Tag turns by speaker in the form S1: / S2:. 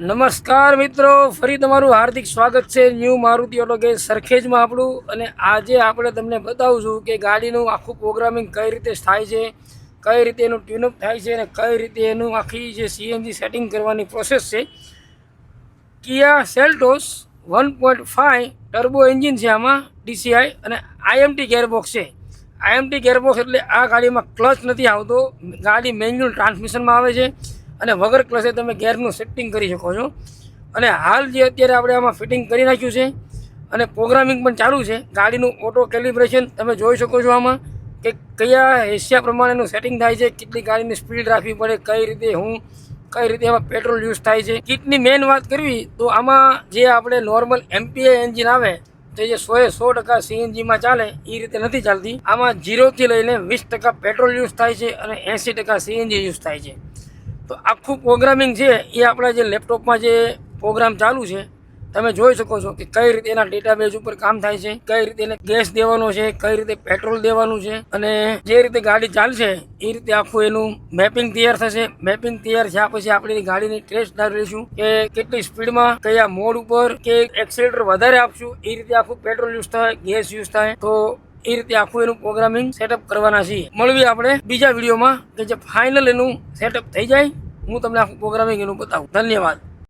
S1: નમસ્કાર મિત્રો, ફરી તમારું હાર્દિક સ્વાગત છે ન્યૂ મારુતિ ઓટો ગેસ સરખેજમાં આપણું. અને આજે આપણે તમને બતાવશું કે ગાડીનું આખું પ્રોગ્રામિંગ કઈ રીતે થાય છે, કઈ રીતે એનું ટ્યુનઅપ થાય છે અને કઈ રીતે એનું આખી જે સીએનજી સેટિંગ કરવાની પ્રોસેસ છે. કિયા સેલ્ટોસ 1.5 ટર્બો એન્જિન છે, આમાં ડીસીઆઈ અને આઈએમટી ગેરબોક્સ છે. આઈએમટી ગેરબોક્સ એટલે આ ગાડીમાં ક્લચ નથી આવતો, ગાડી મેન્યુઅલ ટ્રાન્સમિશનમાં આવે છે અને વગર ક્લચે તમે ગેરનું સેટિંગ કરી શકો છો. અને હાલ જે અત્યારે આપણે આમાં ફિટિંગ કરી નાખ્યું છે અને પ્રોગ્રામિંગ પણ ચાલુ છે. ગાડીનું ઓટો કેલિબ્રેશન તમે જોઈ શકો છો આમાં, કે કયા હિસ્સા પ્રમાણેનું સેટિંગ થાય છે, કેટલી ગાડીની સ્પીડ રાખવી પડે, કઈ રીતે એમાં પેટ્રોલ યુઝ થાય છે. કિટની મેઇન વાત કરવી તો આમાં જે આપણે નોર્મલ એમપીઆઈ એન્જિન આવે તો જે 100% સીએનજીમાં ચાલે એ રીતે નથી ચાલતી. આમાં 0થી લઈને 20% પેટ્રોલ યુઝ થાય છે અને 80% સીએનજી યુઝ થાય છે. તો આખું પ્રોગ્રામિંગ છે એ આપણા જે લેપટોપમાં જે પ્રોગ્રામ ચાલુ છે તમે જોઈ શકો છો કે કઈ રીતે એના ડેટાબેઝ ઉપર કામ થાય છે, કઈ રીતે એને ગેસ દેવાનો છે, કઈ રીતે પેટ્રોલ દેવાનું છે અને જે રીતે ગાડી ચાલશે એ રીતે આખું એનું મેપિંગ તૈયાર થશે. મેપિંગ તૈયાર થયા પછી આપણે ગાડીની ટેસ્ટ ડ્રાઈવ લઈશું કે કેટલી સ્પીડમાં કયા મોડ ઉપર કે એક્સિલેટર વધારે આપશું, એ રીતે આખું પેટ્રોલ યુઝ થાય, ગેસ યુઝ થાય. તો એ રીતે આખું એનું પ્રોગ્રામિંગ સેટઅપ કરવાના છીએ. મળવી આપણે બીજા વિડીયોમાં કે જે ફાઇનલ એનું સેટઅપ થઈ જાય હું તમને આખું પ્રોગ્રામિંગ એનું બતાવું. ધન્યવાદ.